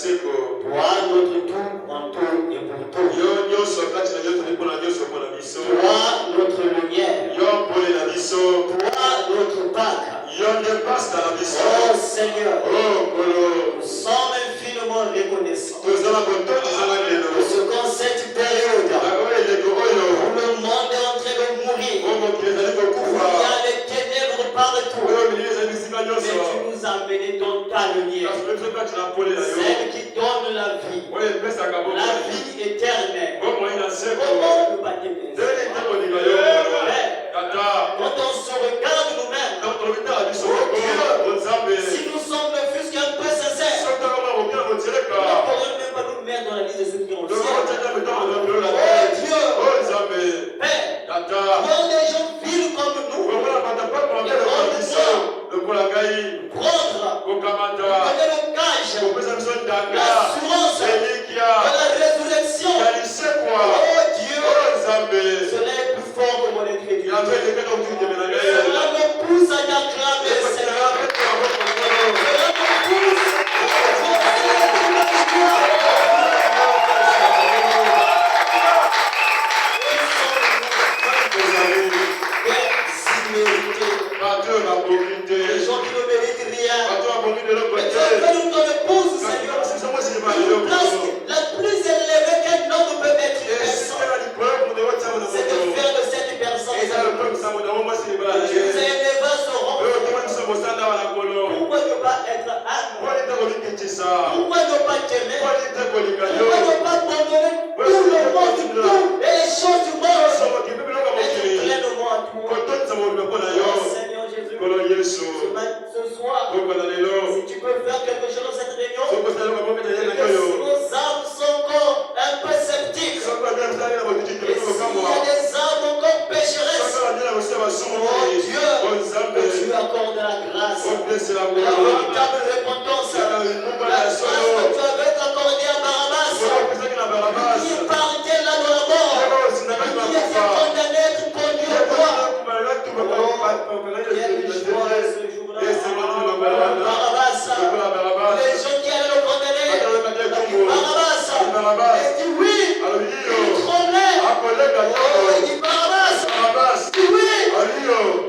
Toi, notre tout, en tout et pour tout. Toi, notre lumière. Toi, notre Pâques. Oh Seigneur, nous sommes infiniment reconnaissants de ce qu'en cette période où le monde est en train de mourir, où il y a les ténèbres partout, mais tu nous as amené dans ta lumière, celle qui donne la vie éternelle. Comment ne pas t'aimer? Quand on se regarde nous-mêmes, oh Dieu, si nous sommes ne fût-ce qu'un peu sincères, nous ne pourrions même pas nous mettre dans la liste de ceux qui ont le ciel. Oh Dieu, Père, quand des gens vivent comme nous, prendre, donner le gage, l'assurance de la résurrection. Oh Dieu, cela est plus fort que mon incrédulité. Cela me pousse à t'acclamer, Seigneur. Cela me pousse les gens qui ne méritent rien. Mais tu as fait nous ton épouse, Seigneur. Une place la plus élevée qu'un homme peut mettre une personne, c'est de faire de cette personne. Tu nous as élevé à ce rang. Pourquoi ne pas être humble? Pourquoi ne pas t'aimer? Pourquoi ne pas abandonner tout le monde, tout et les choses du monde? Et pleinement à toi. Oh Seigneur Jésus, ce soir, si tu peux faire quelque chose dans cette réunion, que si nos âmes sont encore un peu sceptiques, et s'il y a des âmes encore pécheresses, oh Dieu, que tu accordes la grâce, la véritable repentance, la grâce que tu avais accordée à Barabbas, qui partait là dans la mort, qui était condamné à être conduit au bois. Quelle joie ce jour-là. Barabbas, les gens qui allaient le condamner, Barabbas, il dit oui, il tremblait. Il dit Barabbas, il dit oui,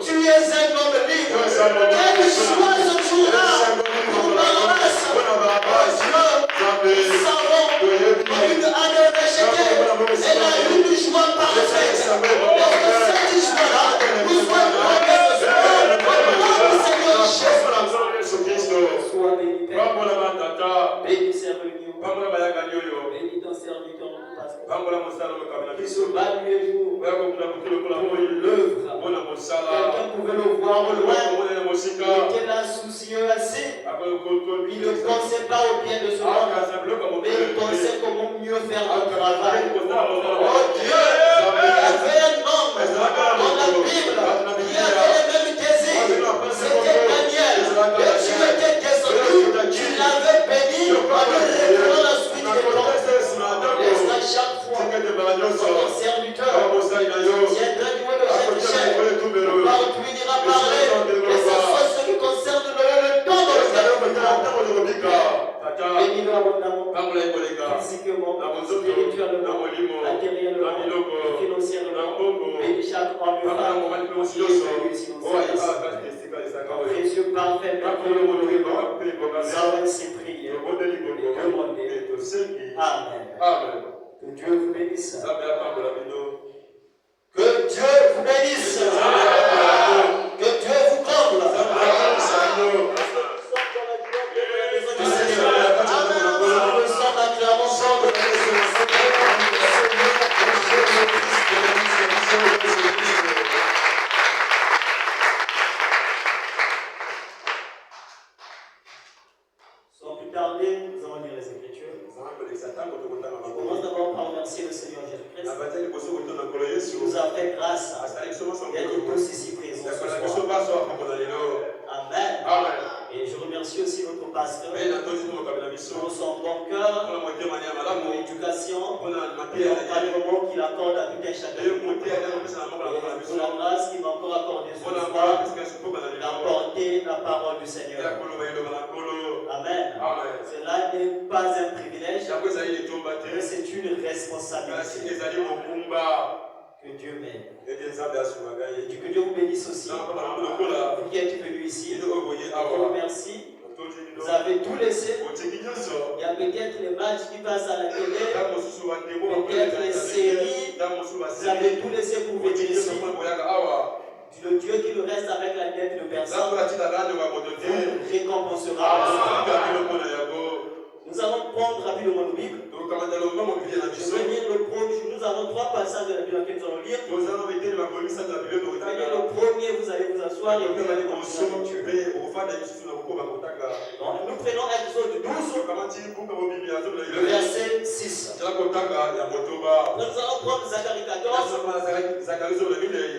tu es un homme libre. Quelle joie ce jour-là pour Barabbas. Nous savons une année rejetée, elle a une joie parfaite. Parce que cette joie-là nous soit donnée ce soir. Seigneur Jésus, sois béni, Père. Bénis ces réunions. Bénis ton serviteur, notre pasteur. Qui se bat tous les jours pour l'œuvre. Quelqu'un pouvait le voir au loin. Il était là soucieux assis. Il ne pensait pas au bien de ce monde, mais il pensait comment mieux faire le travail. Oh Dieu, il y avait un homme dans la Bible qui avait les mêmes désirs. C'était Daniel. Et tu étais descendu, tu l'avais béni en lui révélant la suite de ton. Laisse à chaque fois ton serviteur tiendra du haut de cette chaîne. Partout il ira parler. Et ça soit ce qui concerne le temps de bénis-le abondamment, physiquement, spirituellement, matériellement, financièrement. Bénis chaque homme et femme qui est venu ici au précieux, parfait, merveilleux, nous avons ainsi prié, demandé. Amen. Que Dieu vous bénisse. Que Dieu vous bénisse. Que Dieu vous comble. Nous sommes acclamés ensemble. Sans plus tarder, nous allons lire les Écritures. On commence d'abord par remercier le Seigneur Jésus-Christ. Il nous a fait grâce d'être tous ici présents ce soir. Amen. Et je remercie aussi notre pasteur pour son bon cœur, pour l'éducation, pour l'encadrement qu'il accorde à tout un chacun, pour la grâce qu'il m'a encore accordée ce soir d'apporter la parole du Seigneur. Amen. Cela n'est pas un Mais c'est une responsabilité que Dieu mène. Et que Dieu vous bénisse aussi. Vous qui êtes venus ici, je vous remercie. Vous avez tout laissé. Il y a peut-être les matchs qui passent à la télé, peut-être les séries. Vous avez tout laissé pour venir ici. Le Dieu qui nous reste avec la tête de personne vous récompensera. Nous allons prendre rapidement nos Bibles. Je vais lire le premier. Nous avons 3 passages de la Bible que nous allons lire. Le premier, vous allez vous asseoir et vous allez continuer la lecture. Nous prenons Exode 12, le verset 6. Nous allons prendre Zacharie 14,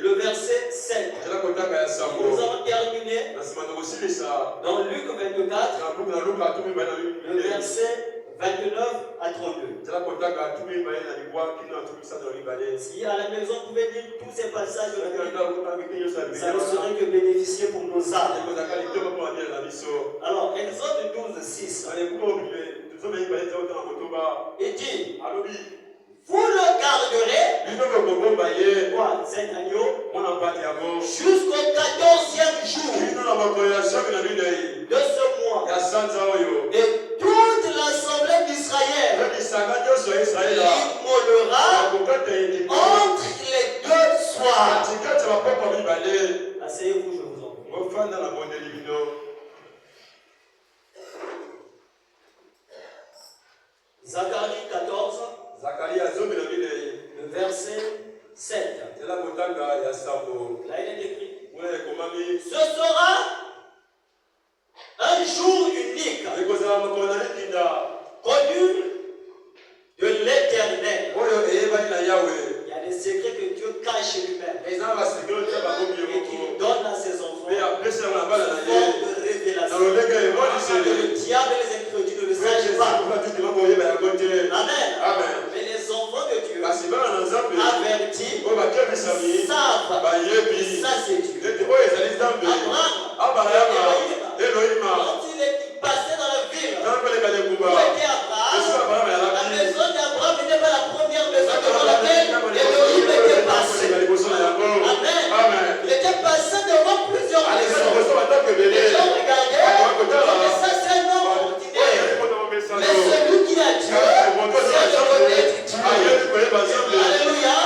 le verset 7. Nous allons terminer dans Luc 24, le verset 29 à 32. Si à la maison vous pouvez lire tous ces passages de la Bible, ça ne serait que bénéficier pour nos âmes. Alors, Exode 12, 6. Il dit, vous le garderez, cet agneau, jusqu'au 14e jour de ce mois. Et toute l'assemblée d'Israël immolera entre les 2 soirs. Asseyez-vous, je vous en prie. Zacharie 14, le verset 7. Là, il est écrit, ce sera un jour unique, connu de l'Éternel. Il y a des secrets que Dieu cache lui-même et qu'il donne à ses enfants sous forme de révélation. Le diable et les incrédules ne le savent pas. Amen. Mais les enfants de Dieu avertis savent. Ça c'est Dieu. Abraham, quand il est passé dans la ville où était Abraham, la maison d'Abraham n'était pas la première maison devant laquelle Elohim était passé. Amen. Il était passé devant plusieurs maisons. Les gens regardaient, ça c'est un homme ordinaire. Mais celui qui a Dieu, c'est le connaître Dieu. Alléluia.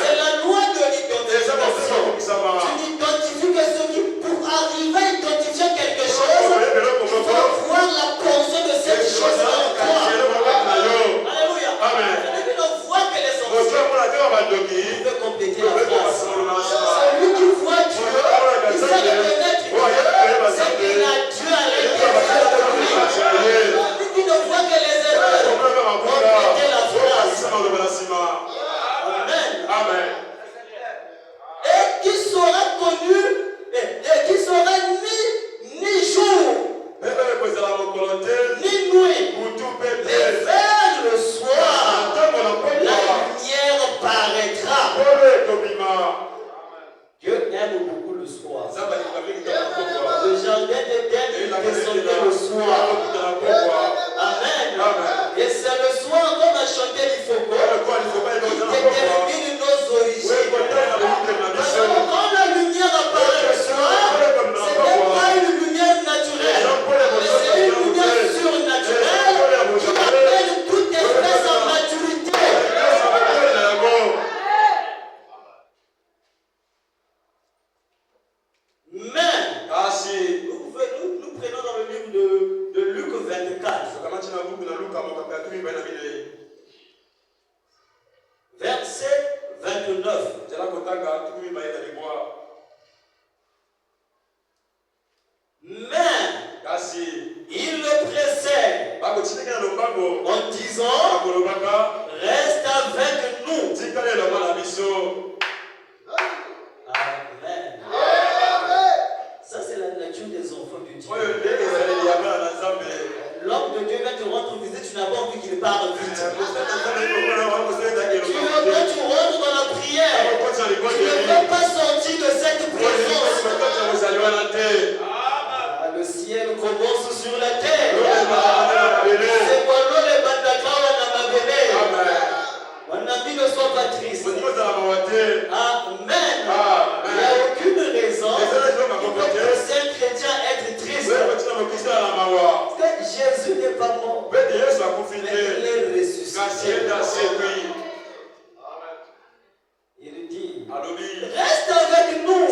C'est la loi de l'identification. Tu n'identifies que ce qui, pour arriver à identifier quelque chose, il faut voir la portion de cette chose en toi. Alléluia. Celui qui ne voit que les enfants, il peut compléter la phrase. Celui qui voit Dieu, il sait reconnaître Dieu, c'est qu'il a Dieu à l'intérieur de lui. Celui qui ne voit que les erreurs, compléter la phrase. Amen. Et qui sera connu, et qui sera ni jour, ni nuit, mais vers le soir, la lumière paraîtra. Dieu aime beaucoup le soir. Le jardin d'Éden, il descendait le soir. Amen. Et c'est le soir, comme a chanté l'Ifoko, qui détermine nos origines. Parce que quand la lumière apparaît le soir, ce n'est pas une lumière naturelle, mais c'est une lumière surnaturelle qui appelle toute espèce en maturité. Mais nous prenons dans le livre de Luc 24, verset 29. Mais il le précède en disant, reste avec nous. Amen. Ça c'est la nature des enfants de Dieu. L'homme de Dieu vient te rendre visite, tu n'as pas envie qu'il parle vite. Quand tu rentres dans la prière, tu ne peux pas sortir de cette présence. Le ciel commence sur la terre. C'est quoi les bandakara. Jésus n'est pas mort, mais il est ressuscité. Il dit, reste avec nous.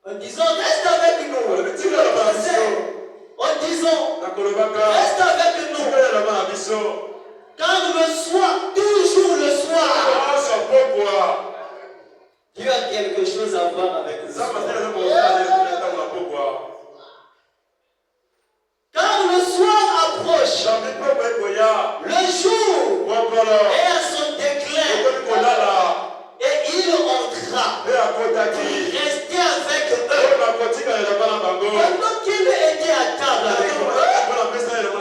En disant, reste avec nous. En disant, reste avec nous. Car le soir, toujours le soir, Dieu a quelque chose à voir avec nous. Car le soir approche, le jour est à son déclin, et il entra, il restait avec eux. Pendant qu'il était à table avec eux,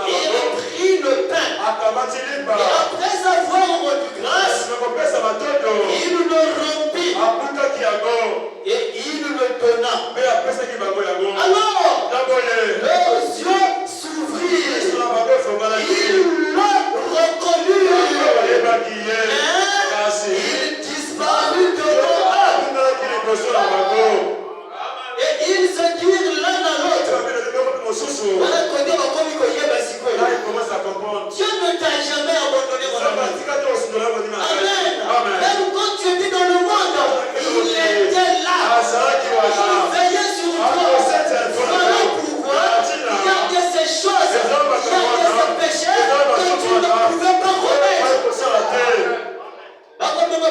il prit le pain, et après avoir rendu grâce, il le rompit, et il le donna. Alors, leurs yeux s'ouvrirent, ils le reconnurent, il disparut devant eux, et ils se dirent l'un à l'autre, Dieu ne t'a jamais abandonné, mon ami. Amen. Même quand tu étais dans le monde, il était là. Il veillait sur toi. Voilà pourquoi il y a de ces choses, il y a de ces péchés que tu ne pouvais pas remettre. Quand tu seras un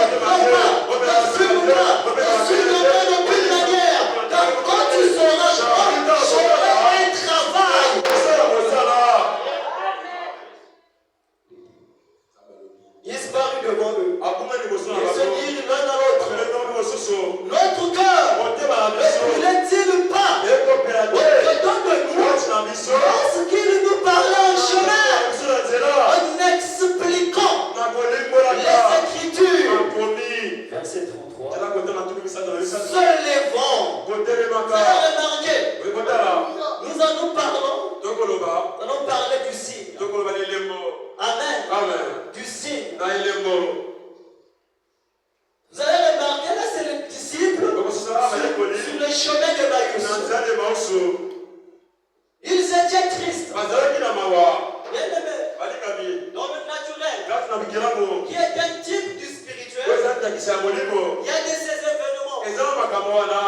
travail. Disparu devant eux. Ils se disent l'un à l'autre, notre cœur ne brûlait-il pas au-dedans de nous lorsqu'il nous parlait en chemin en expliquant les Écritures? Verset 33. Se levant, vous avez remarqué, nous en nous allons parler du signe. Amen. Du signe. Vous avez remarqué, là c'est le disciple sur le chemin de Maïus. Ils étaient tristes. Bien aimé. Dans le naturel, qui est un type du spirituel, il y a de ces événements.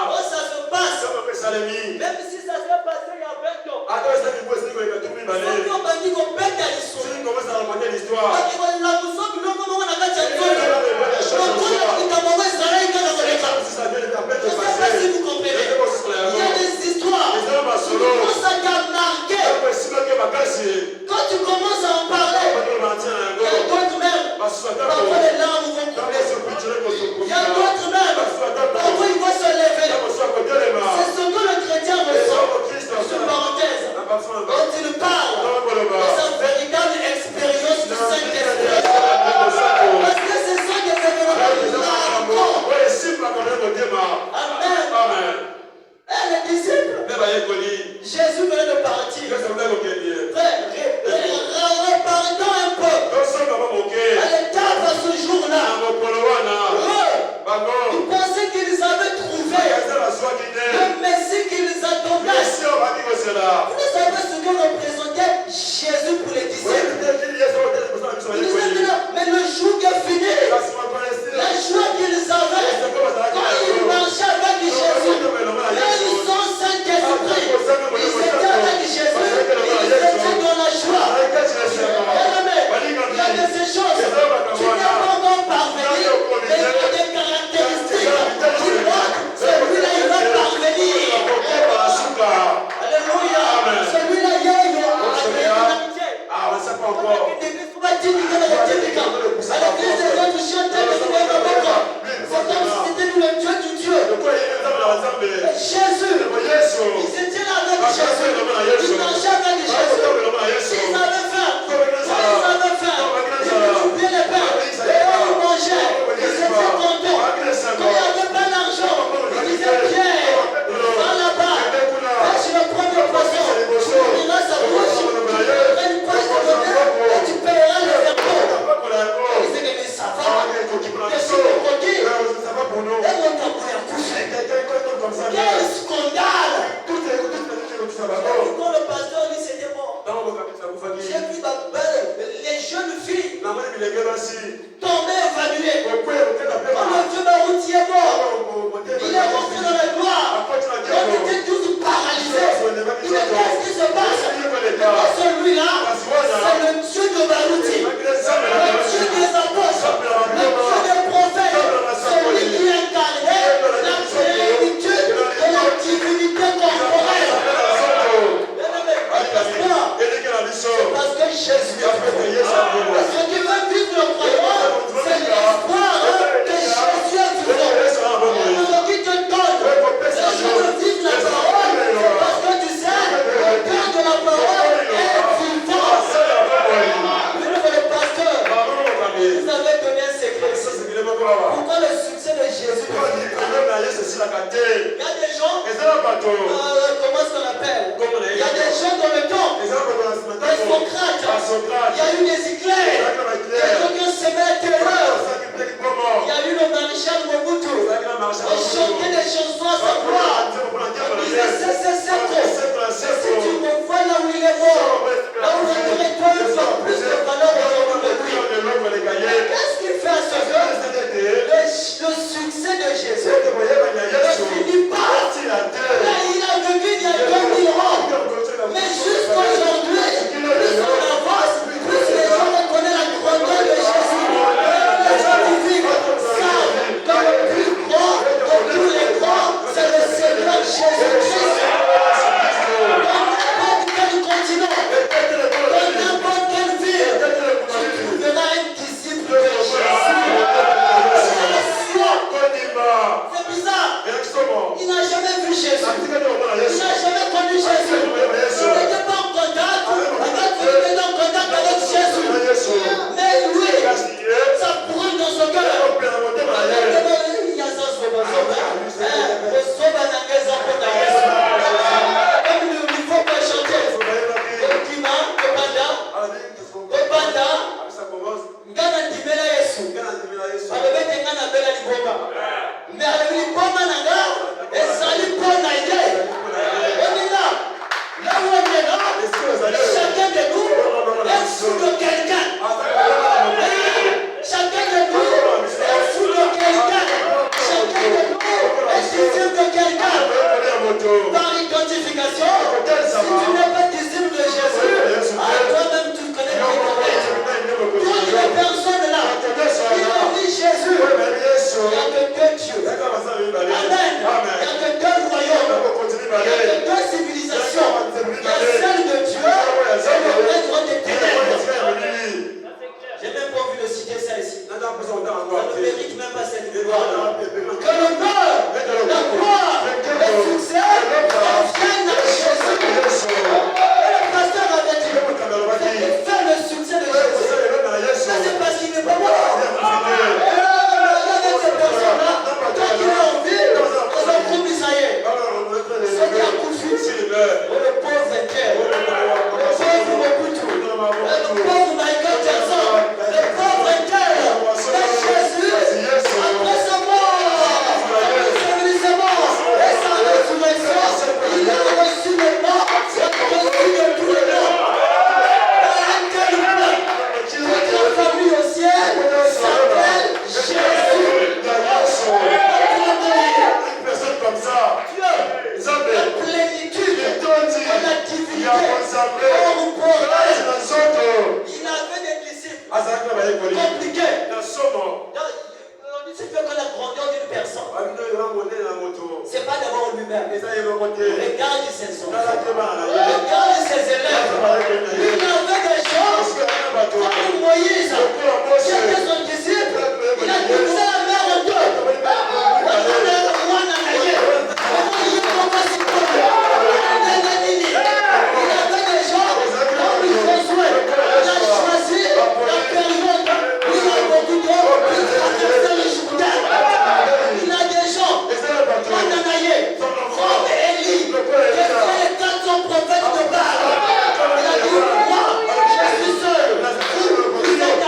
Quand ça se passe, même si ça s'est passé il y a 20 ans, je ne sais pas si vous comprenez. Il y a des histoires qui commencent à t'embarquer. Quand tu commences à en parler, il y a d'autres même. Parfois les larmes vont couler. Il y a d'autres même. Parfois ils vont se lever. C'est ce que le chrétien ressent. C'est une parenthèse. Quand il parle de sa véritable expérience du Saint-Esprit. tombé, évalué. Quand le vieux Barouti est mort, il est rentré dans la gloire. On était tous paralysés. Qu'est-ce qui se passe? Celui-là, c'est le Dieu de Barouti, le Dieu des apôtres, le Dieu des prophètes, celui qui incarnait la plénitude de la divinité corporelle. C'est parce que Jésus est vivant. Ce qui veut vivre le croyant, c'est l'espoir que Jésus est vivant. Ce qui te donne le jour de vivre la parole, c'est parce que tu sais, le Père de la parole est vivant. Une fois le pasteur, vous avez donné un secret. Pourquoi le succès de Jésus? Il y a des gens, comment est-ce qu'on appelle? Il y a des gens dans le temps, des Socrates, il y a eu des éclairs, des gens qui ont semé la terreur. Il y a eu le maréchal Mobutu, on chantait des chansons à sa gloire. Il disait c'est trop. Si tu me vois là où il est mort, là où le territoire a plus de valeur aujourd'hui de lui. Qu'est-ce qu'il fait à ce gars? Le succès de Jésus ne finit pas. Là, il a vécu il y a 2000 ans. Mais jusqu'aujourd'hui, plus on avance, plus les gens reconnaissent la grandeur de Jésus. Les scientifiques savent que le plus grand de tous les grands, c'est le Seigneur Jésus-Christ. Dans n'importe quel continent, dans n'importe quelle ville, tu trouveras un disciple de Jésus. C'est bizarre. Il n'a jamais vu Jésus. Il n'a jamais connu Jésus. Il n'était pas en contact. Il était en contact avec Jésus. Mais lui, ça brûle dans son cœur. Il y a ça sur le il faut pas chanter. Ngana ndimela Yesu. Alobete ngana bela liboma. Mais avec liboma nanga, ezali pona ide. On est là. Là où on est là, chacun de nous est sous de quelqu'un. Chacun de nous est sous de quelqu'un. Chacun de nous est disciple de quelqu'un. Par identification, si tu n'es pas disciple de Jésus, toi-même tu connais ton problème. Toutes les personnes là, qui ont dit Jésus, il n'y a que deux dieux. Amen. Il n'y a que deux royaumes. Il n'y a que deux civilisations. Il y a celle de Dieu et le règne des ténèbres. J'ai même pas envie de citer ça ici. Ça ne mérite même pas cette gloire. Que le cœur, la gloire, le succès reviennent à Jésus. Et le pasteur avait dit, il fait le succès de Jésus. Ça c'est parce qu'il n'est pas mort. Regardez ces personnes-là, quand il est en ville, dans un groupe d'Israël, ceux qui accouchent, le pauvre vainqueur, le pauvre Mobutu, le pauvre Michael Jackson, le pauvre vainqueur, mais Jésus, après sa mort, et sa résurrection, il a reçu le nom, il a reçu de tous les noms. Toute la famille au ciel s'appelle Jésus. Une personne comme ça, La plénitude de la divinité. Il avait des disciples compliqués. C'est que la grandeur d'une personne, c'est pas d'abord lui-même. Regarde ses enfants. Regarde ses élèves. Il avait des choses comme Moïse, qui était son disciple. Il a divisé la mer en deux. Il avait des gens comme Josué. Il a choisi la période où il a beaucoup d'eau, il a traversé le Jourdain. Il a des gens comme Ananaïe, comme Élie, qui sont les 400 prophètes de Baal. Il a dit, moi, je suis seul. Vous êtes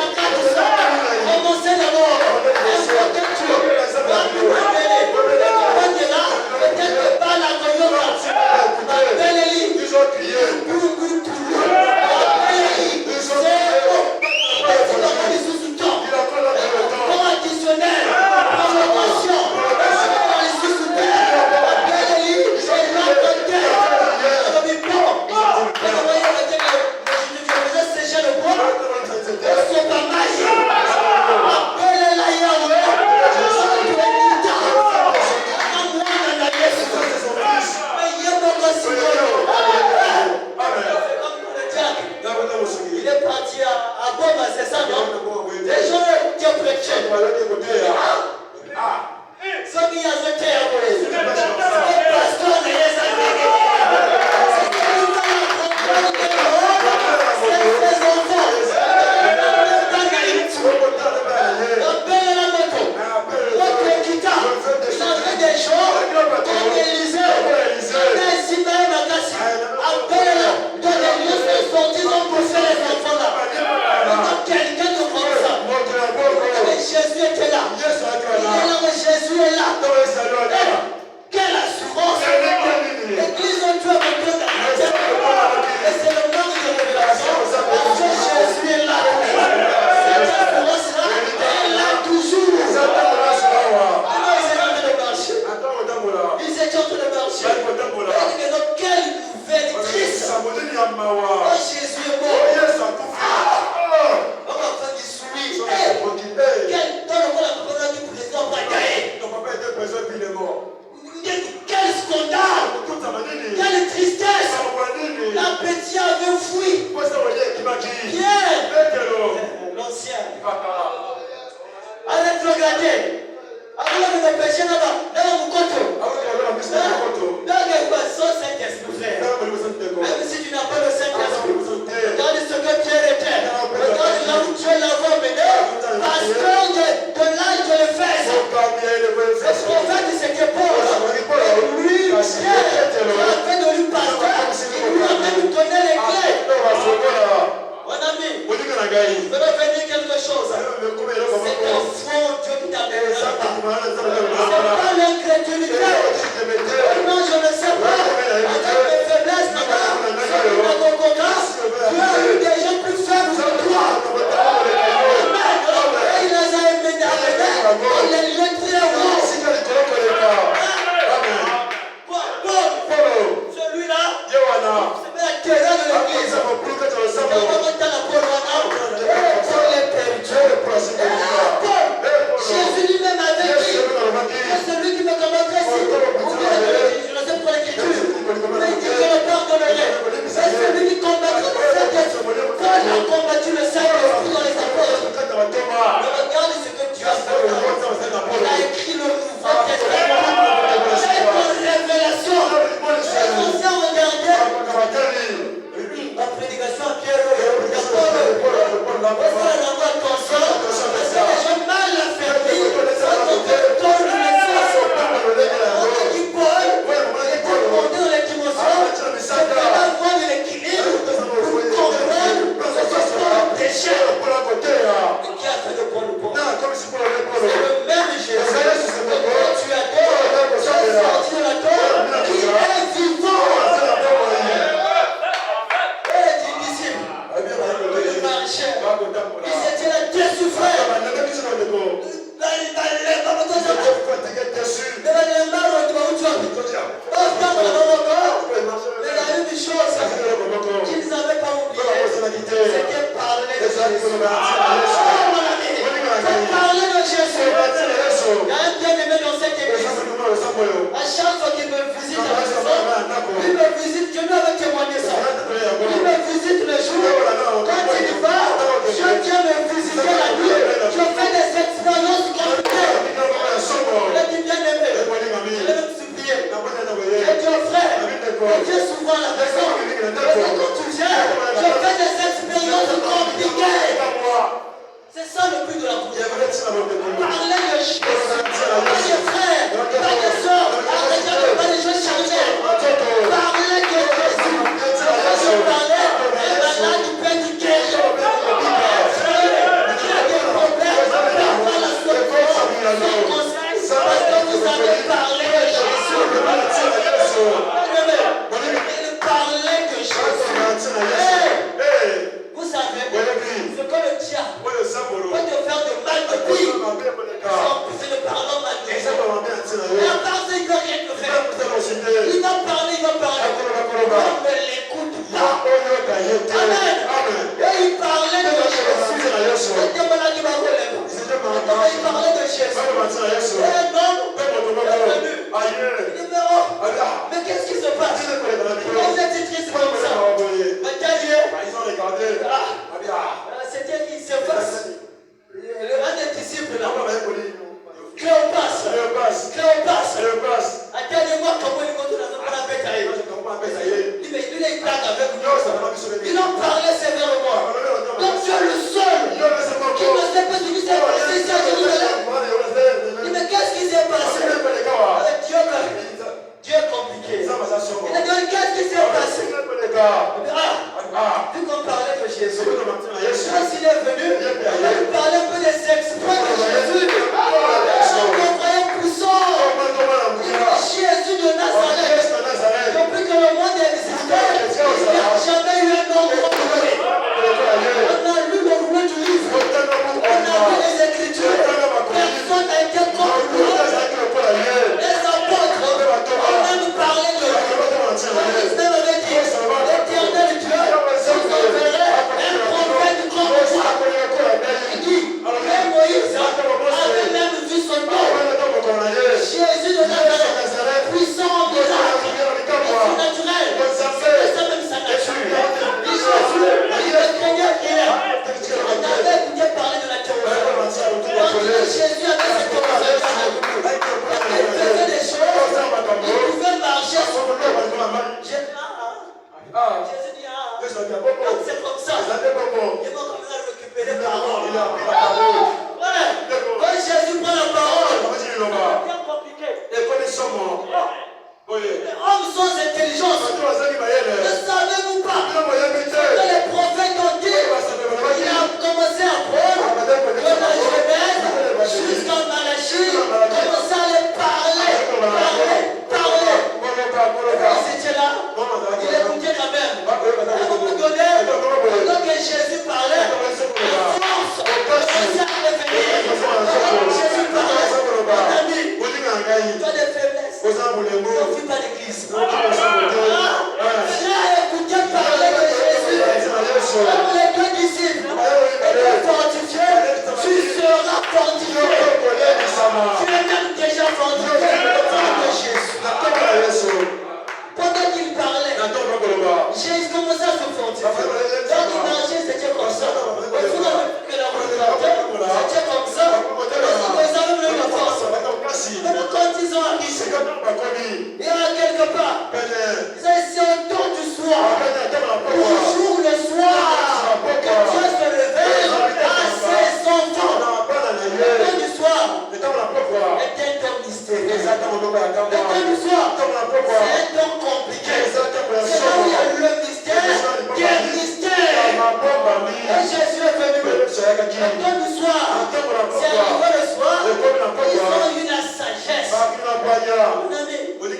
Même si tu n'as pas le Saint-Esprit, regarde ce que Pierre était. Regarde là où Dieu l'avait mené. Pasteur de l'âge de l'Éphèse. Le prophète c'était Paul. Et lui, Pierre, qui a fait de lui pasteur, il lui a même donné les clés. Mon ami, je veux venir quelque chose. C'est un faux Dieu qui t'a donné là-bas. C'est pas l'incrédulité. Non, je ne sais pas. Avec mes faiblesses, tu as eu des gens plus faibles que toi. Et il les a amenés dans les lieux très hauts. Celui-là, c'est la terreur de l'église. Jésus lui-même avait dit, c'est celui qui me commanderait si, je ne sais pas l'écriture, mais il dit je le pardonnerai. C'est celui qui combattra le Saint-Esprit. Paul a combattu le Saint-Esprit dans les apôtres. Mais regarde ce que Dieu a fait. Il a écrit le Nouveau Testament. C'est une révélation. Les anciens regardaient la prédication à Pierre et à Paul. Parce qu'on a pas attention. Parce que les gens mal affaiblis. Ça nous fait tordre les sens. On a dit Paul était monté dans les dimensions. C'est pas avoir de l'équilibre pour comprendre que ce sont des péchés. Mais qui a fait de Paul ou Paul? C'est le même Jésus que quand tu adores, tu es sorti de la terre, qui est vivant. Et du disciple, il marchait, il s'était là déçu, frère. Qu'ils n'avaient pas oublié, c'était parler de Jésus. C'est parler de Jésus. Il y a un bien-aimé dans cette église. À chaque fois qu'il me visite à la maison, il me visite, je lui avais témoigné ça. Il me visite le jour. Quand il va, je viens me visiter la nuit. Je fais des expériences compliquées. Il a dit bien-aimé. Je vais me supplier. Je dis au frère, je viens souvent à la maison. Mais quand tu viens, je fais des expériences compliquées. C'est ça le but de la prière. Parler de Jésus. Pas des frères, pas des soeurs. Arrêtez pas des choses chargées. Parler de Jésus. Quand je parlais, un malade peut être guéri. Qui a des problèmes, parfois la solution, son conseil, parce que vous avez parlé de Jésus. Il parlait de Jésus. Vous savez, ce que le diable peut te faire de mal de pire, c'est le pardon malgré. Et à part ça, il ne peut rien te faire. Il va parler, on ne l'écoute pas. Amen. Et il parlait de Jésus. C'était mon ami Marolem. Il parlait de Jésus. Et un homme est venu. Il dit, mais qu'est-ce qui se passe? Pourquoi vous êtes triste comme ça? C'était qui se passe. Un des disciples là. Cléopas. Attendez-moi comment il montre dans la bataille. Il parle avec nous. Il en parlait sévèrement. Donc tu es le seul qui ne sait pas ce qui s'est passé ici à Jérusalem. Il dit mais qu'est-ce qui s'est passé? Dieu est compliqué. Il a dit qu'est-ce qui s'est passé? Vu qu'on parlait de Jésus, quand il est venu, il a Quand Jésus prend la parole, c'est bien compliqué. Hommes sans intelligence, ne savez-vous pas que les prophètes ont dit, il a commencé à prendre de la Genèse jusqu'à Malachie, commencé à les parler. Vous étiez là, il écoutait quand même. À un moment donné, pendant que Jésus parlait, la force commençait à revenir. Pendant que Jésus parlait, mon ami, tu as des faiblesses. Ne fuis pas l'église. Tu as écouté parler de Jésus. Comme les deux disciples étaient fortifiés, tu seras fortifié. Tu es même déjà fortifié au nom de Jésus. Pendant qu'il parlait, Jésus commençait à se fortifier. Quand il marchait, c'était comme ça. Au fur et à mesure que la route partait, c'était comme ça. Ils avaient même la force. Maintenant, quand ils ont arrivé, il y a quelque part, ils ont essayé au temps du soir. Toujours le soir, que Dieu se révèle à ses enfants. Le temps du soir est un temps mystérieux. Le temps du soir, c'est un temps compliqué. C'est là où il y a le mystère, qui est mystère. Et Jésus est venu. Le temps du soir, c'est arrivé le soir, ils ont eu la sagesse. Mon ami, il faut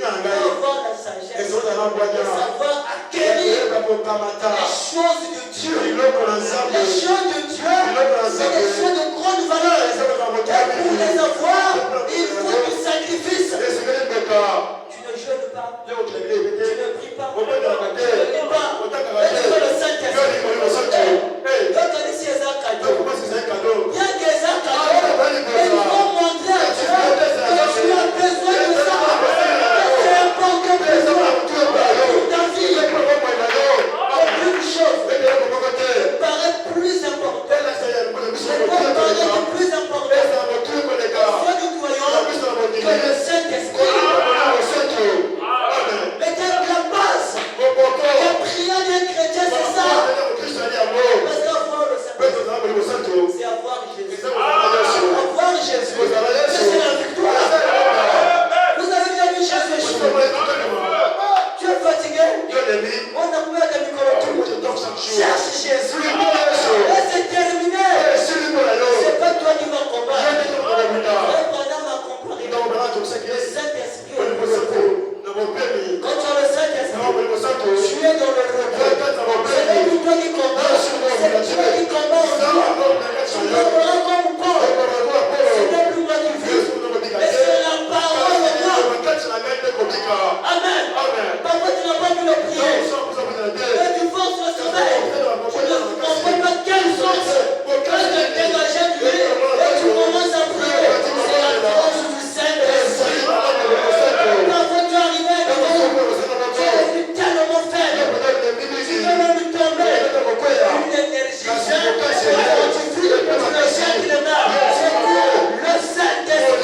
avoir la sagesse. Il faut savoir acquérir les choses de Dieu. Les choses de Dieu, c'est des choses de grande valeur. Et pour les avoir, il faut du sacrifice. Tu ne jeûnes pas, tu ne pries pas, tu ne lis pas, et tu veux le Saint-Esprit. Donc on dit c'est un cadeau. Bien que c'est un cadeau, il faut montrer à Dieu que tu as besoin de ça. C'est important pour ta vie. Aucune chose me paraît plus importante. Je peux parler de plus important. Soit nous croyons que le Saint-Esprit. Mais la base la prière d'un chrétien, c'est ça. Parce qu'avoir le Saint-Esprit, c'est avoir Jésus. Avoir Jésus, c'est la victoire. Vous avez bien vu Jésus. Tu es fatigué? On a peur de micro. Cherche Jésus. Et c'est terminé. C'est pas toi qui vas combattre. Pendant ma comparaison, le Saint-Esprit est le repos. Quand tu as le Saint-Esprit, tu es dans le repos. C'est pas toi qui combat, c'est toi qui combat en toi. Tu demanderas comme Paul. Ce n'est plus moi qui vis, mais c'est la parole de Dieu. Amen. Parfois tu n'as pas pu le prier, mais tu forces le sommeil. Tu ne comprends pas quelle source. Quand tu es dégagé de lui et tu commences à prier, c'est la force du Saint-Esprit. Parfois tu arrives tu es tellement faible. Tu peux même tomber. Une énergie. Tu le jettes le mal. C'est le Saint-Esprit.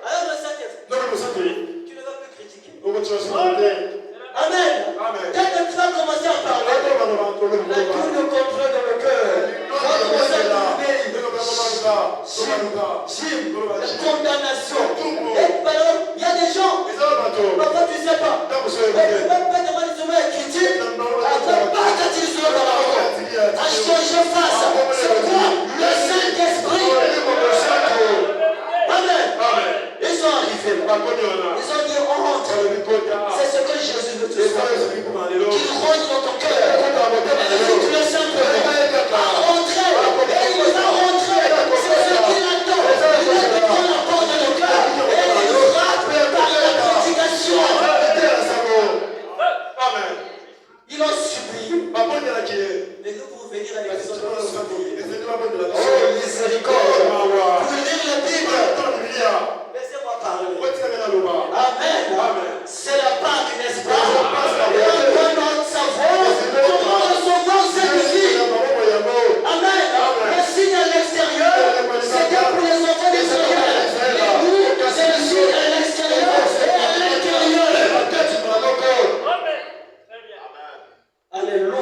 Alors le Saint-Esprit, tu ne vas plus critiquer. Amen. Dès que tu vas commencer à parler, la tour de contrôle dans le cœur. Tu vas commencer à trouver la condamnation. Et alors, il y a des gens, parfois tu ne sais pas. Mais tu ne peux pas demander de me critique. Après, pas quand il se dans la route. À changer face. C'est quoi? Le Saint-Esprit. Amen. Ils sont arrivés. Ils ont dit on rentre. C'est ce que Jésus veut te faire. Qu'il rentre dans ton cœur. Et tu le simplement. À rentrer. Et il va rentrer. C'est ce qu'il attend. Il attend la porte de nos cœurs. Et il frappe par la prédication. Ils ont supplié. Mais nous pour venir à l'église, nous devons supplier. Oh miséricorde. Pour lire la Bible. Laissez-moi parler. Amen. C'est la Pâque, n'est-ce pas? Et on doit notre savoir comment recevoir cette vie. Amen. Le signe à l'extérieur, c'était pour les enfants d'Israël. Et nous, c'est le signe à l'extérieur et à l'intérieur. Alléluia.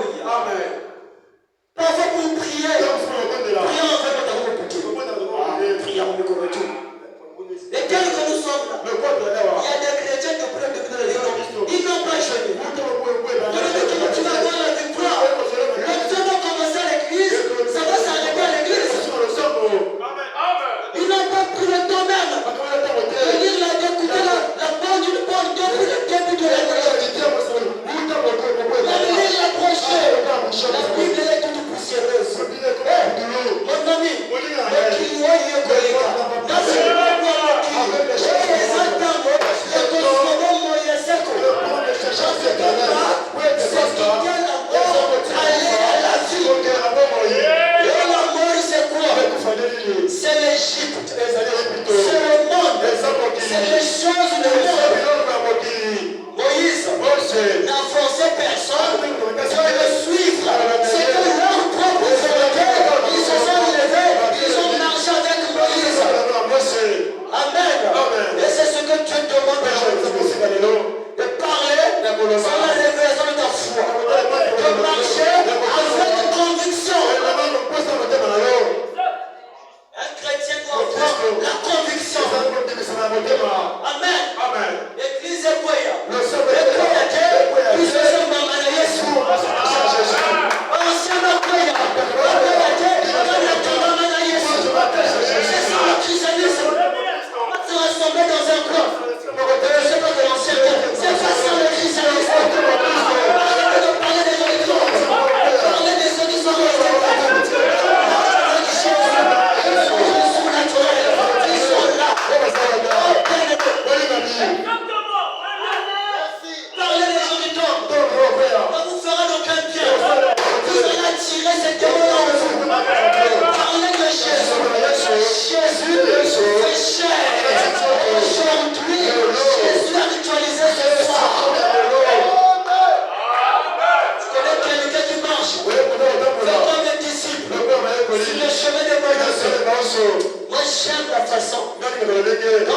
Moi j'aime la façon dont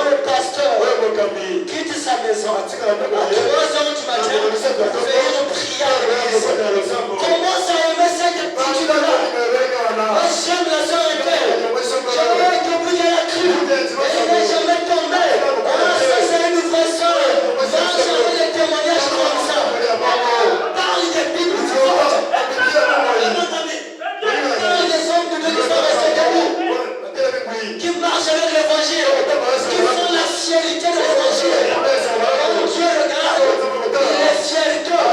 le pasteur quitte sa maison à 3 heures du matin pour venir prier à l'église. Commence à aimer cette attitude-là. Moi j'aime la soeur Ethel. J'aimerais que vous ayez la crue. Elle n'est jamais tombée. Ça c'est une vraie soeur. Marche avec des témoignages comme ça. Parle des Bibles fortes. Parle des hommes de Dieu qui sont restés debout, qui marchent avec l'évangile, qui font la fierté de l'évangile. Quand Dieu regarde, il est fier d'eux.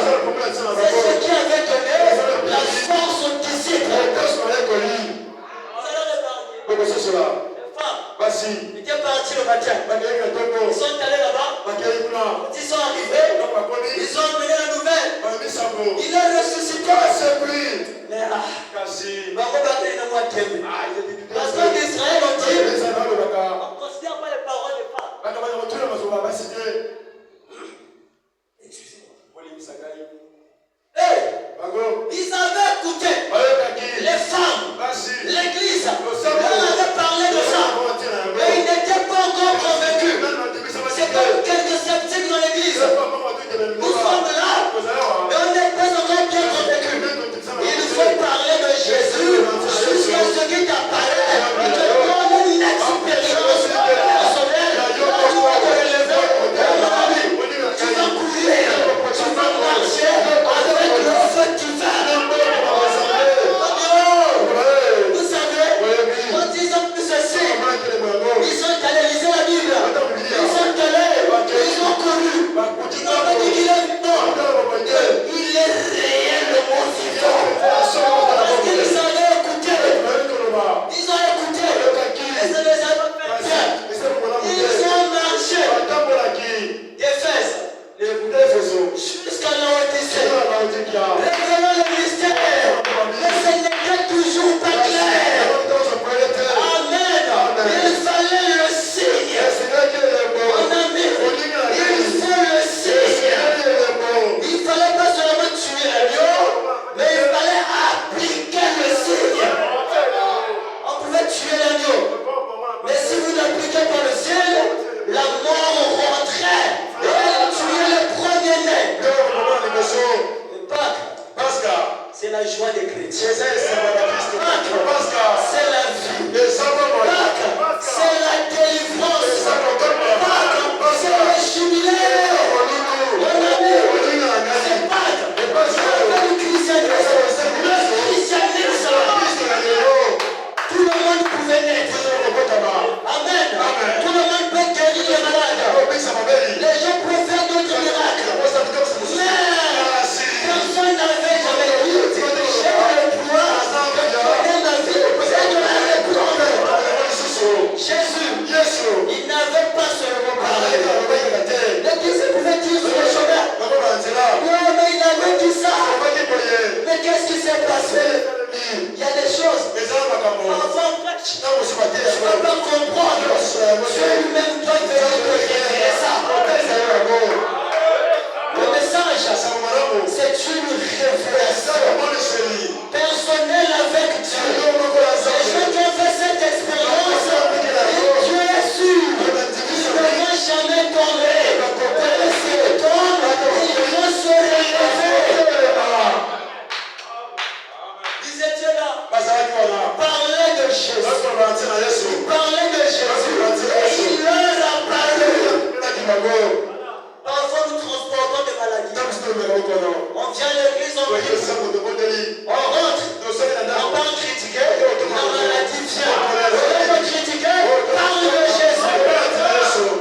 C'est ce qui avait donné la force aux disciples. Les femmes étaient parties le matin. Ils sont allés là-bas. Quand ils sont arrivés, ils ont amené la nouvelle. Il est ressuscité. Mais parce qu'en Israël, on dit, on ne considère pas les paroles des femmes. Excusez-moi. Ils avaient écouté les femmes, l'église, on avait parlé de ça, mais ils n'étaient pas encore convaincus. C'est comme quelques sceptiques dans l'église. Nous sommes là, mais on n'est pas encore bien convaincus. Il faut parler de Jésus jusqu'à ce qu'il t'apparaît. Il te donne une expérience personnelle. Tu vas te relever, tu vas courir, tu vas marcher avec le feu divin. Vous savez, quand ils ont fait ceci, ils sont allés liser la Bible. Ils sont allés, ils ont couru. Ils n'ont pas dit qu'il est mort. Il est réellement vivant. Parce qu'ils avaient écouté. Ils ont écouté. Et ça les a pas fait bien. Ils ont marché. Éphèse. Jusqu'à Laodicée. Révélant le mystère. Mais ce n'était toujours pas clair. Amen. Il fallait le signe. Mon ami, il faut le signe. Il ne fallait pas seulement tuer l'agneau, mais il fallait appliquer le signe. On pouvait tuer l'agneau. Mais si vous n'appliquez pas le signe, la mort rentrait. Et elle tuait le premier-né. Pâques, c'est la joie des chrétiens. Pâques, c'est la vie. Pâques, c'est la délivrance. Pâques, c'est le jubilé. Mon ami, c'est Pâques. C'est le christianisme. Le christianisme. Tout le monde pouvait naître. Amen. Tout le monde peut guérir les malades. Les gens pouvaient faire d'autres miracles. Mais personne n'avait jamais dit j'ai le pouvoir de donner ma vie et de la reprendre. Jésus, il n'avait pas seulement parlé. Les disciples pouvaient dire sur le chemin. Non, mais il avait dit ça. Mais qu'est-ce qui s'est passé? Il y a des choses. Avant, je ne peux pas comprendre. Dieu lui-même doit venir te révéler ça. Le message, c'est une révélation personnelle avec Dieu. Les gens qui ont fait cette expérience, Dieu est sûr, ils ne vont jamais tomber. Et s'ils tombent, ils vont se relever. Disait Dieu là, parlait de Jésus. Parlait de Jésus. Et il leur a parlé. Parfois nous transportons des maladies. On vient à l'église, on prie. On rentre. On va critiquer. La maladie vient. On va critiquer. Parle de Jésus.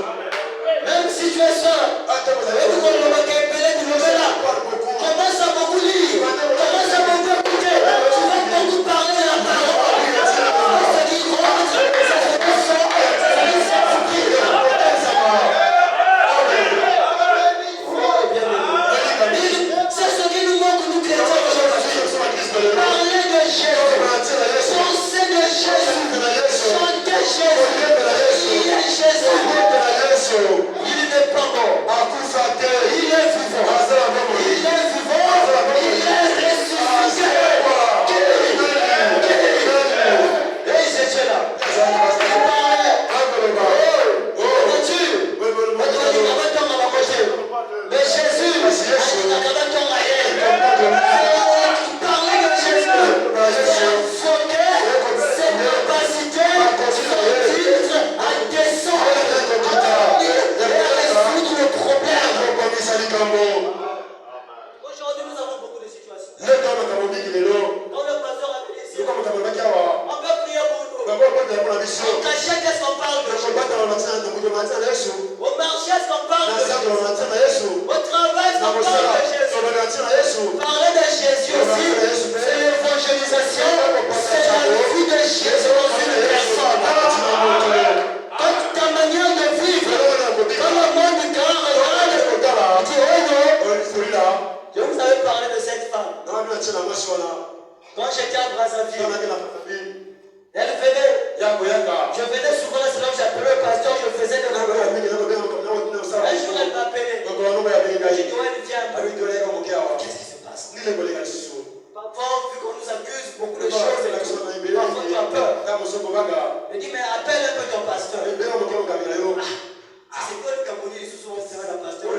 Même si tu es seul. Et vous on va qu'appeler du mauvais là. Commence à beaucoup lire. Commence à beaucoup écouter. Tu vas beaucoup parler de la parole. Ça dit rentre. Ça dit sort. Ça dit s'exprime. C'est ce qui nous manque, nous chrétiens aujourd'hui. Parler Au cachet, qu'est-ce qu'on parle de Jésus? Au marché, est-ce qu'on parle de Jésus? Au travail, est-ce qu'on parle de Jésus? Parler de Jésus aussi, c'est l'évangélisation, c'est la vie de Jésus dans une personne. Quand ta manière de vivre, quand le monde du grand regarde, dit je vous avais parlé de cette femme. Quand j'étais à Brazzaville, elle venait, je venais souvent à cela, j'appelais le pasteur, je faisais des repas. Un jour, elle m'appelait. J'ai dit, elle vient. Qu'est-ce qui se passe? Parfois, vu qu'on nous accuse beaucoup de choses, parfois tu as peur. Je dis, mais appelle un peu ton pasteur. C'est quoi le Camerounais, ils se sont restés à la pasteur?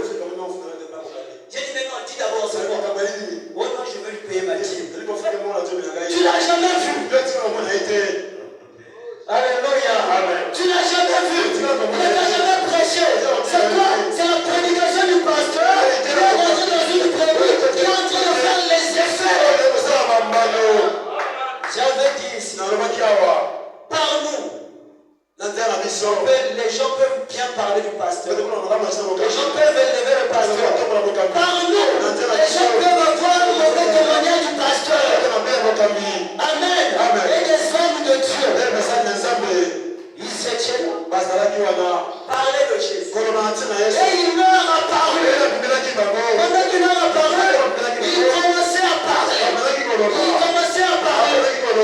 J'ai dit, mais non, dis d'abord, c'est quoi? Oh non, je veux lui payer ma dîme. Tu l'as jamais vu? Alléluia. Tu l'as jamais vu? Tu n'as jamais prêché? C'est quoi? C'est la prédication du pasteur qui est rentré dans une brebis, qui est en train de faire les effets. J'avais dit ici, par nous, les gens peuvent bien parler du pasteur. Les gens peuvent élever le pasteur. Par nous, les gens peuvent avoir le mauvais témoignage du pasteur. Amen. Et des hommes de Dieu. Ils étaient là. Parler de Jésus. Et il leur a parlé. Pendant qu'il leur a parlé, il commençait à parler.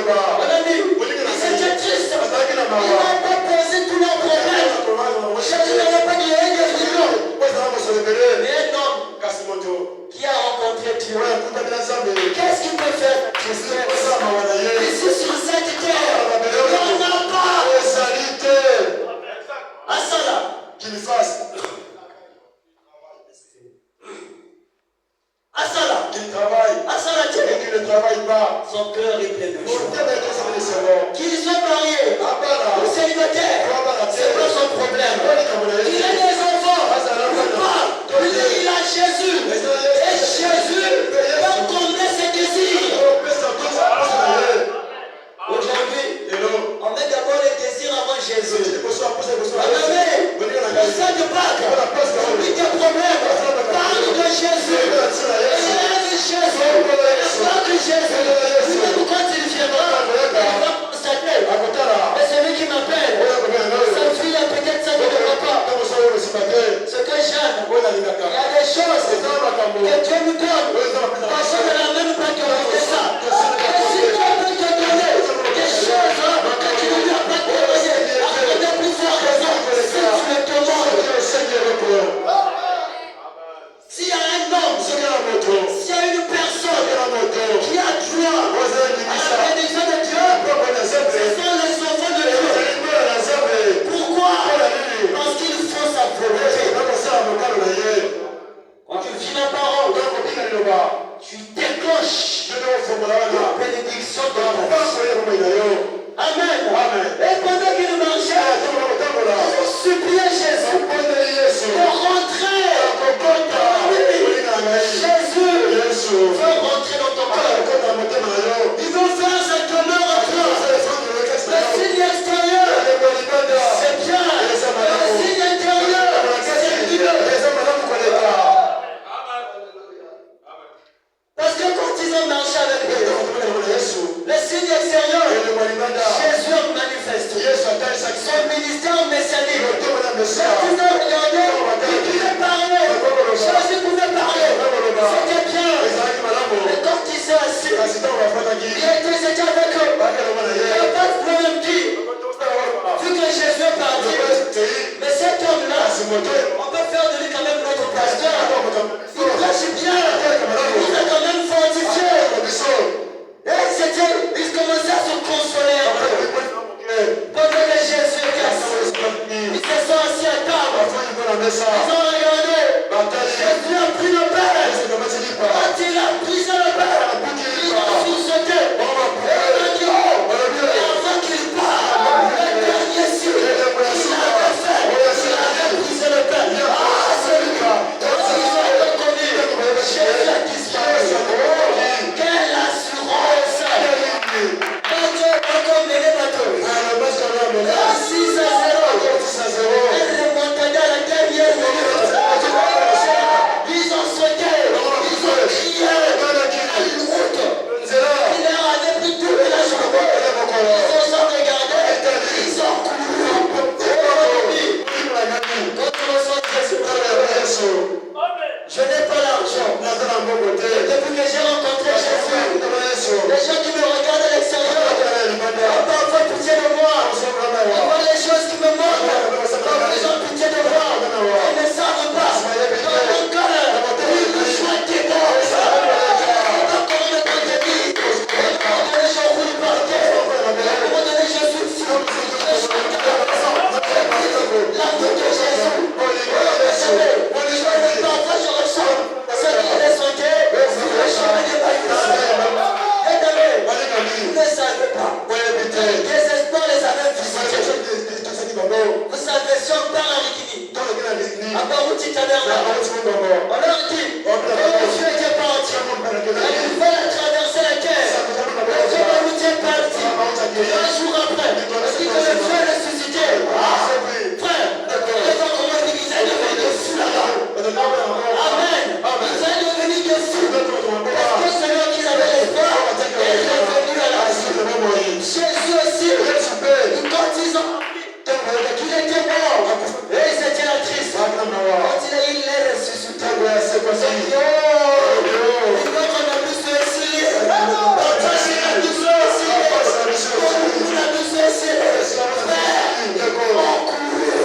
Mon ami, ils étaient tristes. Ils n'ont pas posé tous leurs problèmes. Jésus n'avait pas dit des millions. Mais un homme qui a rencontré Dieu, qu'est-ce qu'il peut faire? Ici sur cette terre, il n'y en a pas. Asala. Qu'il fasse. Asala. Qu'il travaille. Asala. Et qu'il ne travaille pas. Son cœur est plein de joie. Qu'ils soient mariés ou célibataires, c'est pas son problème. Il a des enfants ou pas. Il a Jésus. Et Jésus va combler ses désirs. Aujourd'hui, on met d'abord les désirs avant Jésus. Amen. Le sein de Pâques, oublie tes problèmes. Parle de Jésus. Élève Jésus. Parle de Jésus. Même quand il viendra, il va constater. Mais celui qui m'appelle, sa fille a peut-être ça ne va pas. Ce que j'aime, il y a des choses que Dieu nous donne. Personne ne l'amène pas te ça. Et si Dieu peut te donner des choses que tu ne lui as pas demandé, après de plusieurs raisons, si tu le demandes. S'il y a un homme, s'il y a une personne qui a droit à la bénédiction de Dieu, ce sont les enfants de Dieu. Pourquoi? Parce qu'ils font sa volonté. Quand tu vis la parole, tu déclenches la bénédiction de Dieu. Amen. Et pendant qu'il marchait, il suppliait Jésus de rentrer dans lui. Jésus veut rentrer dans ton cœur. Il veut faire sa demeure en toi. Le signe extérieur, c'est bien. Le signe intérieur, c'est mieux. Parce que quand ils ont marché avec lui, le signe extérieur, Jésus a manifesté. Son ministère messianique. Ils ont regardé, il pouvait parler. Jésus pouvait parler. C'était bien. Et quand il s'est assis, il était avec eux. Il n'y a pas de problème dit. Vu que Jésus est parti, mais cet homme-là, on peut faire de lui quand même notre pasteur. Il prêche bien. Il est quand même fortifié. Et ils commençaient à se consoler un peu. Pendant que Jésus est assis, ils se sont assis à table. Ils ont regardé. Jésus a pris le pain. Quand il a pris le pain, il a sursauté. Et il a dit, et avant qu'il parte, le dernier signe qu'il avait fait, il avait brisé le pain. Ah, c'est lui. Ils ont reconnu. Jésus a disparu. Quelle assurance. Quand Dieu est mené bateau. pas. Le désespoir les avait visités. Vous savez, si on parle en Rikini, à Barouti Taberna, on leur dit, oh Dieu était parti. Il fallait traverser la terre. Le Dieu Barouti est parti. 3 jours après, on dit que le Dieu est ressuscité. Frère, les gens comment l'église est devenue de fou là-bas. Amen. Ils sont devenus de fou. Parce que celui qui avait l'espoir est revenu à la vie. Jésus aussi, quand ils ont qu'il était mort, et c'était la triste. Quand il est ressuscité, il dit, oh, il veut qu'on a pu se essayer. On a pu se essayer. On a pu se essayer. Frère, on courait.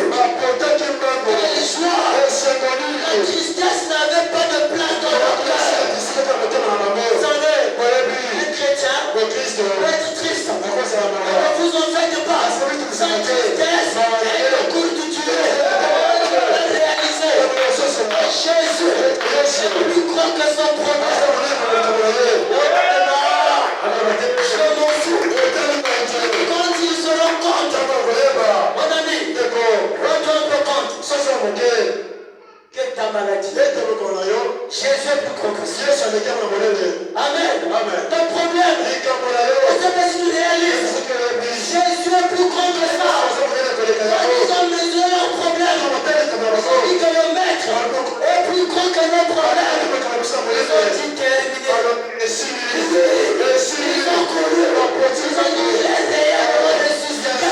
Quelle joie. La tristesse n'avait pas de place dans leur cœur. Vous savez, un chrétien peut être triste. Ne vous en faites pas. Sans tristesse, et le cours du Dieu. Réaliser. Jésus est plus grand que son problème. Je m'en fous. Quand ils se rendent compte, mon ami, rends-toi compte que ta maladie, Jésus est plus grand que ça. Amen. Ton problème, je ne sais pas si tu réalises, Jésus est plus grand que ça. Quand ils ont mesuré leur problème, ils ont dit que le maître est plus grand que nos problèmes. Ils ont dit terminé. Ils ont couru. Ils ont dit il est réellement ressuscité.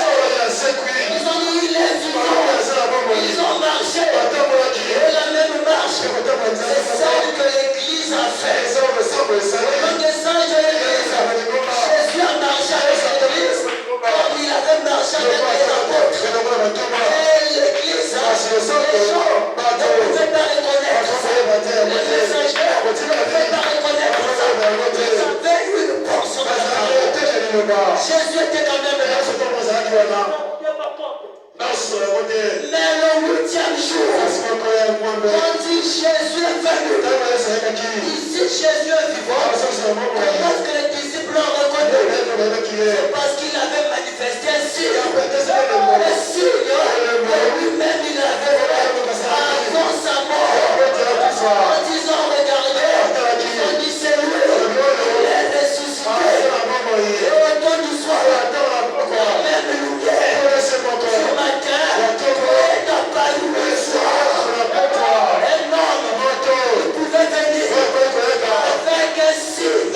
Ils ont dit il est vivant. Ils ont marché. Et la même marche, c'est celle que l'Église a fait. Donc des sages de l'Église, Jésus a marché avec l'Église comme il avait marché avec les apôtres. Et l'Église, les gens ne pouvaient pas reconnaître ça. Les messagers ne pouvaient pas reconnaître ça. Ils avaient une portion de la Jésus était quand même là. Mais le 8e jour, quand dit Jésus est venu, ici Jésus est vivant, parce que les disciples l'ont reconnu, c'est parce qu'il avait manifesté un signe, le signe que lui-même il avait fait avant sa mort. Quand ils ont regardé, ils ont dit c'est lui, il est ressuscité. Et au temps du soir, la même lumière sur ma terre, et t'as pas eu le soir. Un homme, il pouvait venir avec un signe,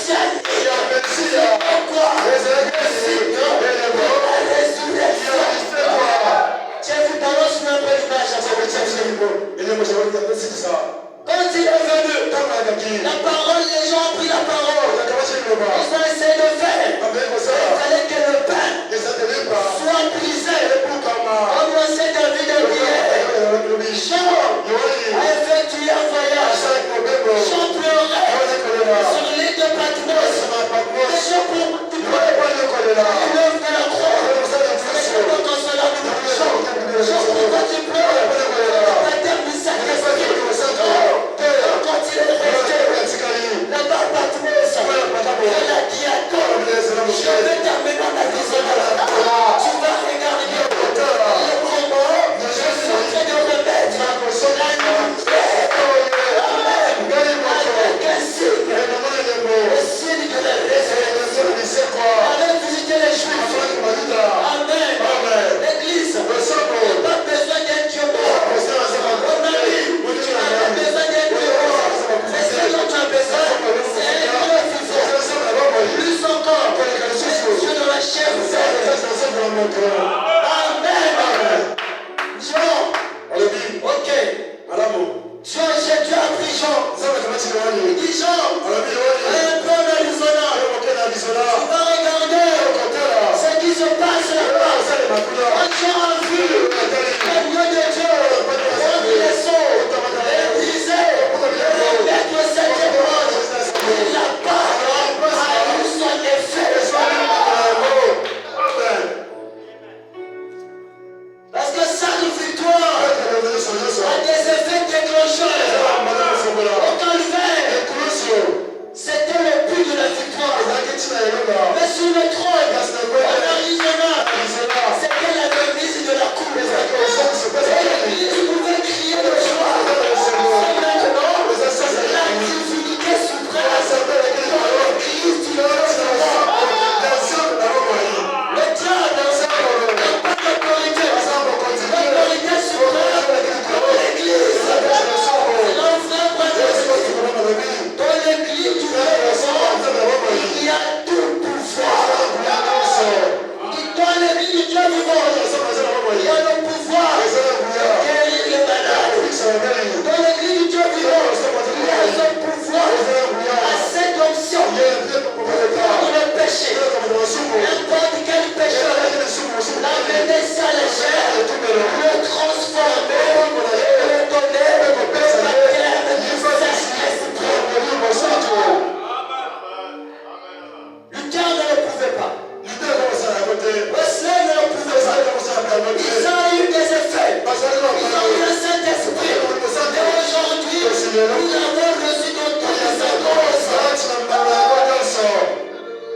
c'est pourquoi le signe de la résurrection. Tiens, vous balance un peu l'image à ce quand il est venu, la parole, les gens ont pris la parole. Ils ont essayé de faire. Il fallait que le pain soit brisé. Comme on sait David a dit, Jean a effectué un voyage. Jean pleurait sur l'île de Patmos. Les gens pour l'œuvre de la croix. C'est pas consolable pour Jean. Jean, pourquoi tu pleures? Le baptême du Saint-Esprit. Quand il est resté là-bas, Patmos, il a dit à toi, je vais t'amener dans la maison de la croix. Tu vas regarder le comment je suis en train de remettre la nuit. Amen. Avec un signe, le signe de la résurrection. Allez visiter les Juifs. Amen. L'église, il n'y a pas besoin d'un Dieu mort. On a dit, tu n'as pas besoin d'un Dieu mort. Mais ce dont tu as besoin, c'est un Dieu vivant. Plus encore, c'est Dieu dans la chair. Amen. Jean. Ok. Jean, Dieu a pris Jean. Il dit Jean, un peu d'Arizona. Tu vas regarder ce qui se passe là-bas. Quand Jean a vu le Dieu de Dieu, quand il est saut, et brisé, le maître de cette époque, la parole a eu son effet. avoir reçu dans toutes sa cause.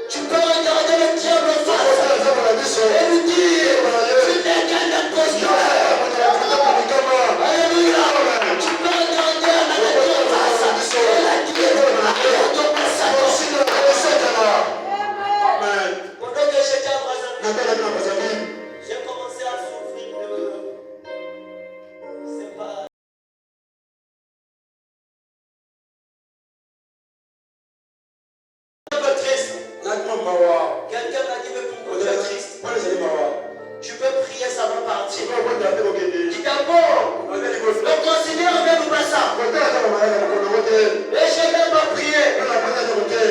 Tu peux regarder le diable en face et lui dire, tu n'es qu'un imposteur. Alléluia. Tu peux regarder la maladie en face et la dire, allez, tombe ça. Pendant que j'étais à Brazzaville, j'ai commencé à souffrir de... C'est pas... Un peu triste. Quelqu'un m'a dit, mais pourquoi tu es triste? Tu peux prier, ça va partir. Dis d'abord, ne considère même pas ça. Et j'ai même pas prié.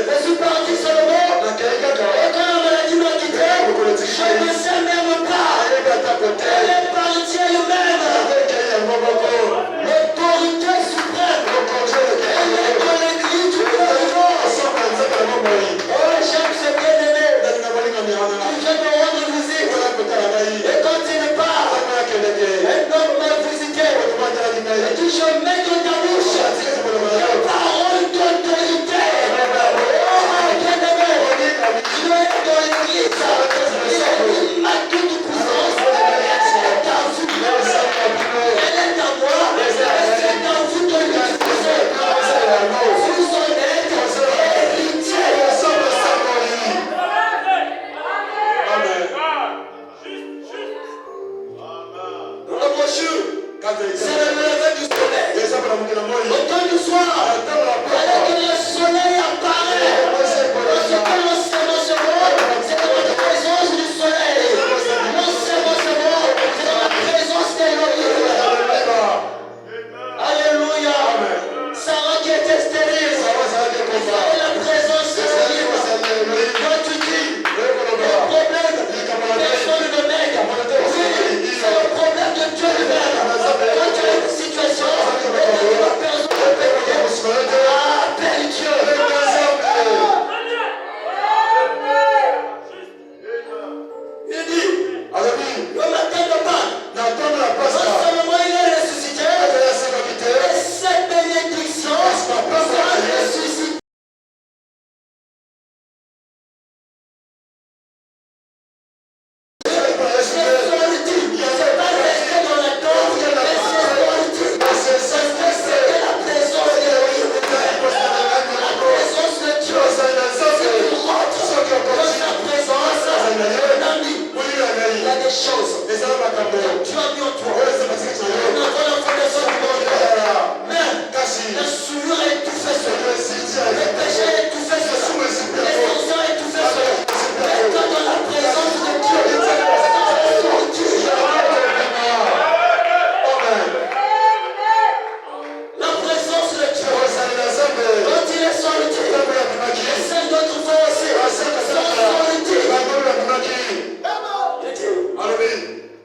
Je suis parti seulement. Et quand la maladie m'a quitté, je ne sais même pas. Elle est partie elle-même. L'autorité suprême. Elle est dans l'église du président. Oh, j'aime ce bien-aimé. Il vient me rendre visite. Et quand il part, un homme m'a visité. Il dit, je mets dans ta bouche la parole d'autorité. Oh, bien-aimé, tu es dans l'église. Il m'a toute puissance. Elle est à vous. Elle est à moi. Et c'est à vous de l'utiliser. Vous en êtes héritiers. Dans la brochure, c'est le lever du soleil. Autant du soir, alors que le soleil apparaît. Lorsque l'on sait dans ce monde, c'est dans la présence du soleil. Non seulement ce monde, c'est dans la présence d'Élohim. Alléluia. Sarah qui était stérile, il fallait la présence d'Élohim. Quand tu dis, le problème, personne ne m'aide. Oui, c'est le problème de Dieu lui-même. Quand tu as une situation, la personne ne peut pas. Appelle Dieu. Il dit, le matin de Pâques, non seulement il est ressuscité, et cette bénédiction sera ressuscitée.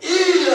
Il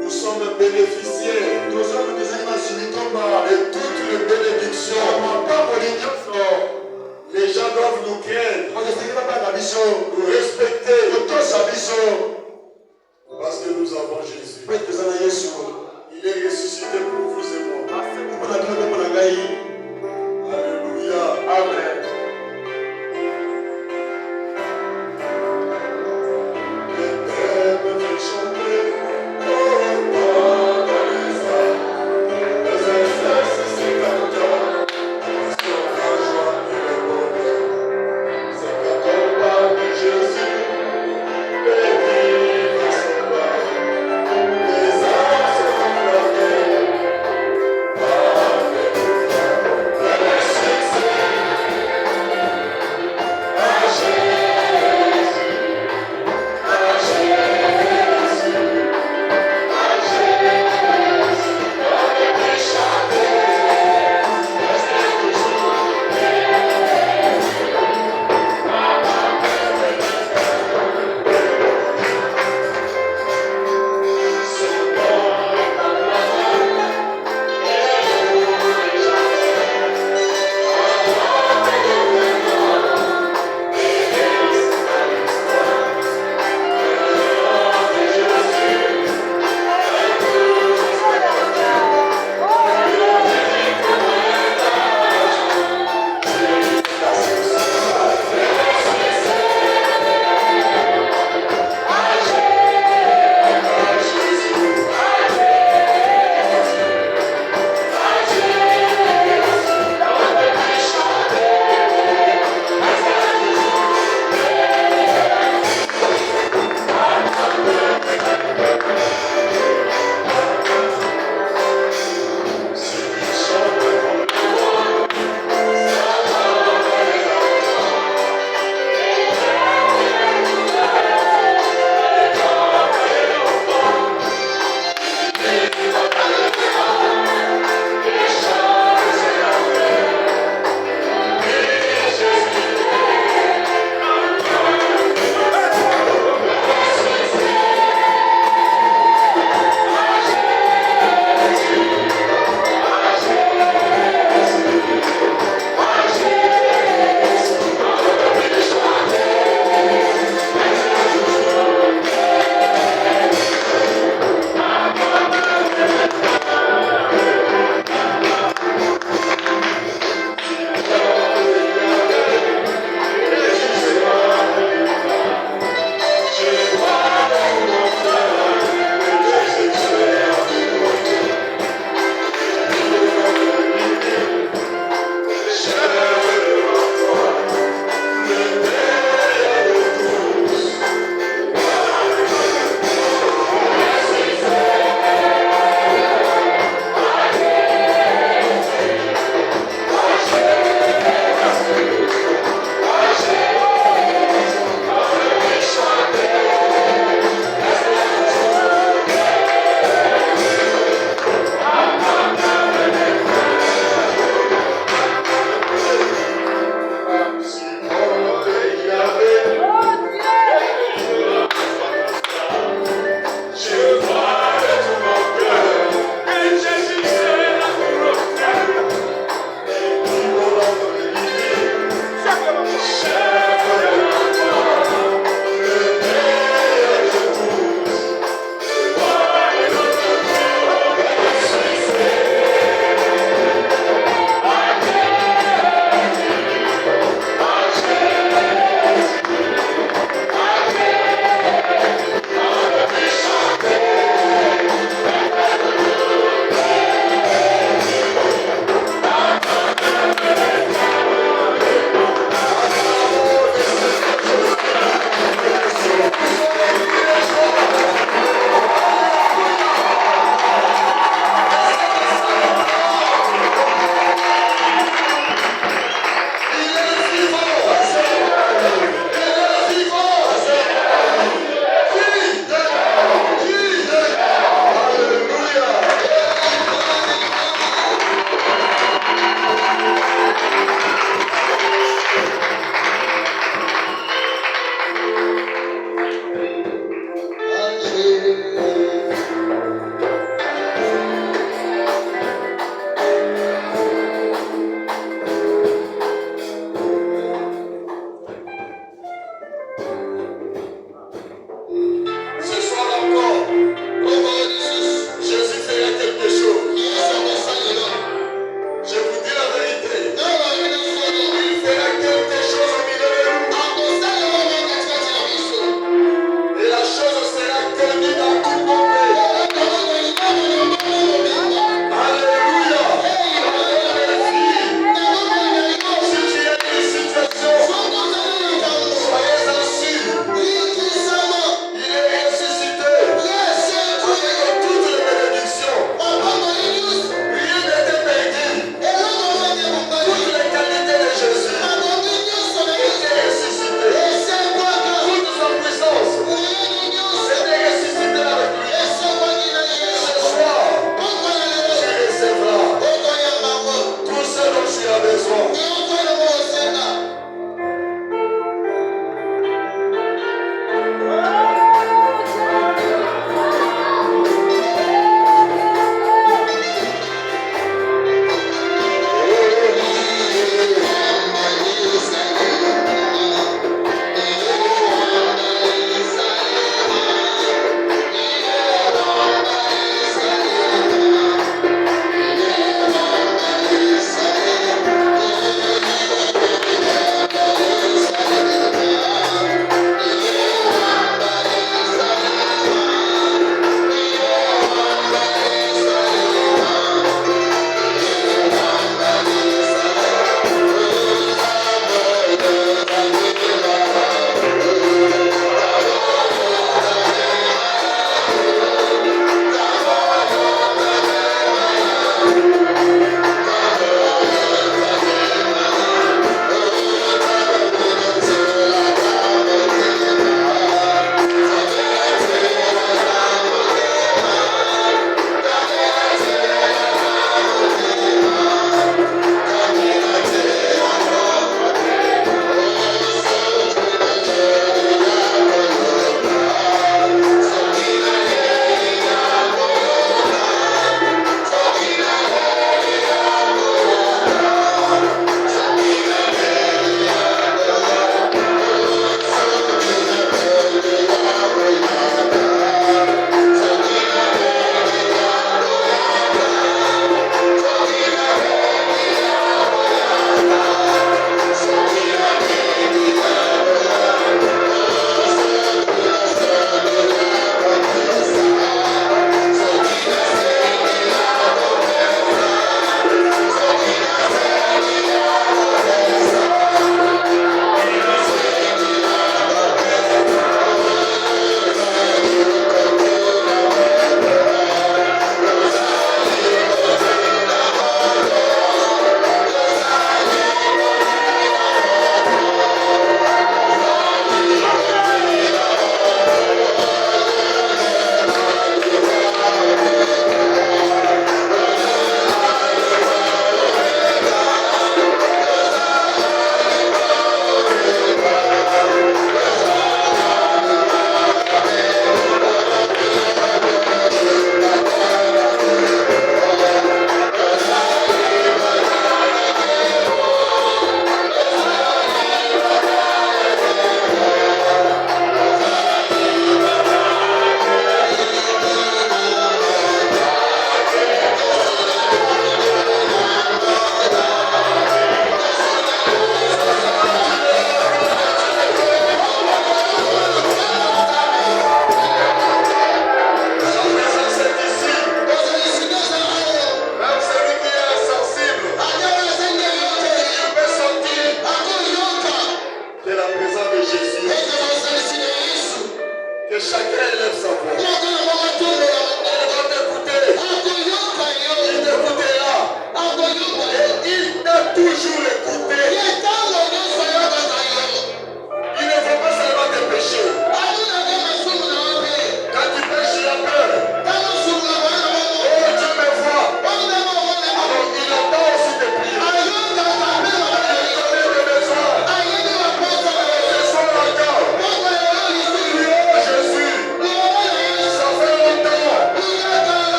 Nous sommes bénéficiaires de toutes les bénédictions. Les gens doivent nous craindre, nous respecter, parce que nous avons Jésus. Il est ressuscité pour vous et moi. Alléluia. Amen. Les terres me font chanter. Oh, dans les airs. Les insectes se cantent. Sur la joie et le bonheur. C'est quand on parle de Jésus. Les vivres sont là. Les âmes sont enflammées. Alléluia.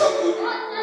so good.